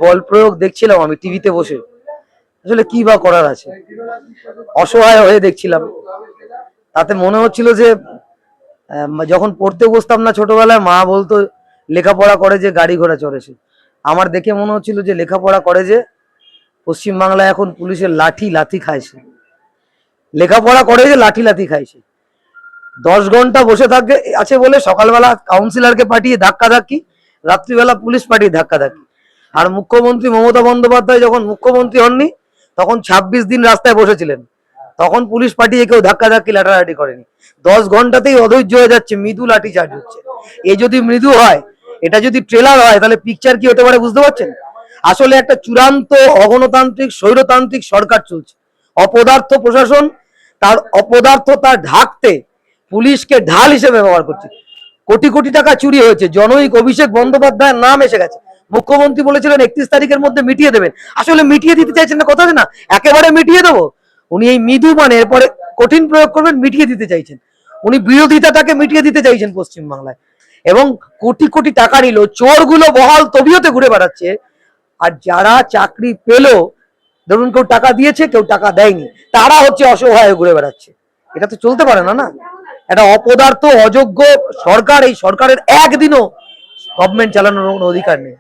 বল প্রয়োগ দেখছিলাম আমি টিভিতে বসে, আসলে কি বা করার আছে, অসহায় হয়ে দেখছিলাম। তাতে মনে হচ্ছিল যে যখন পড়তে বসতাম না ছোটবেলায়, মা বলতো লেখাপড়া করে যে গাড়ি ঘোড়া চড়েছে, আমার দেখে মনে হচ্ছিল যে লেখাপড়া করে যে পশ্চিমবাংলায় এখন পুলিশের লাঠি লাথি খাইছে, লেখাপড়া করে যে লাঠি লাথি খাইছে। 10 ঘন্টা বসে থাকে আছে বলে সকালবেলা কাউন্সিলরকে পাঠিয়ে ধাক্কা ধাক্কি, রাত্রিবেলা পুলিশ পাঠিয়ে ধাক্কা ধাক্কি। আর মুখ্যমন্ত্রী মমতা বন্দ্যোপাধ্যায় যখন মুখ্যমন্ত্রী হননি, তখন 26 দিন রাস্তায় বসেছিলেন, তখন পুলিশ পাঠিয়ে কেউ ধাক্কা ধাক্কি লাঠালাঠি করেনি। 10 ঘন্টাতেই অধৈর্য হয়ে যাচ্ছে, মৃদু লাঠি চার্জ হচ্ছে। এ যদি মৃদু হয়, এটা যদি ট্রেলার হয়, তাহলে পিকচার কি হতে পারে বুঝতে পারছেন? আসলে একটা চূড়ান্ত অগণতান্ত্রিক স্বৈরতান্ত্রিক সরকার চলছে। অপদার্থ প্রশাসন তার অপদার্থতা ঢাকতে পুলিশকে ঢাল হিসেবে ব্যবহার করছে। কোটি কোটি টাকা চুরি হয়েছে, জনৈক অভিষেক বন্দ্যোপাধ্যায়ের নাম এসে গেছে। মুখ্যমন্ত্রী বলেছিলেন 31 তারিখের মধ্যে মিটিয়ে দেবেন, আসলে মিটিয়ে দিতে চাইছেন না, কথা না একেবারে মিটিয়ে দেবো। উনি এই মৃদু মানে এরপরে কঠিন প্রয়োগ করবেন, মিটিয়ে দিতে চাইছেন। উনি বিরোধিতাটাকে মিটিয়ে দিতে চাইছেন পশ্চিমবাংলায়, এবং কোটি কোটি টাকা নিল। চোরগুলো বহাল তবিয়তে ঘুরে বেড়াচ্ছে, আর যারা চাকরি পেল, ধরুন কেউ টাকা দিয়েছে কেউ টাকা দেয়নি, তারা হচ্ছে অসহায় ঘুরে বেড়াচ্ছে। এটা তো চলতে পারে না। না, এটা অপদার্থ অযোগ্য সরকার, এই সরকারের একদিনও গভর্নমেন্ট চালানোর কোনো অধিকার নেই।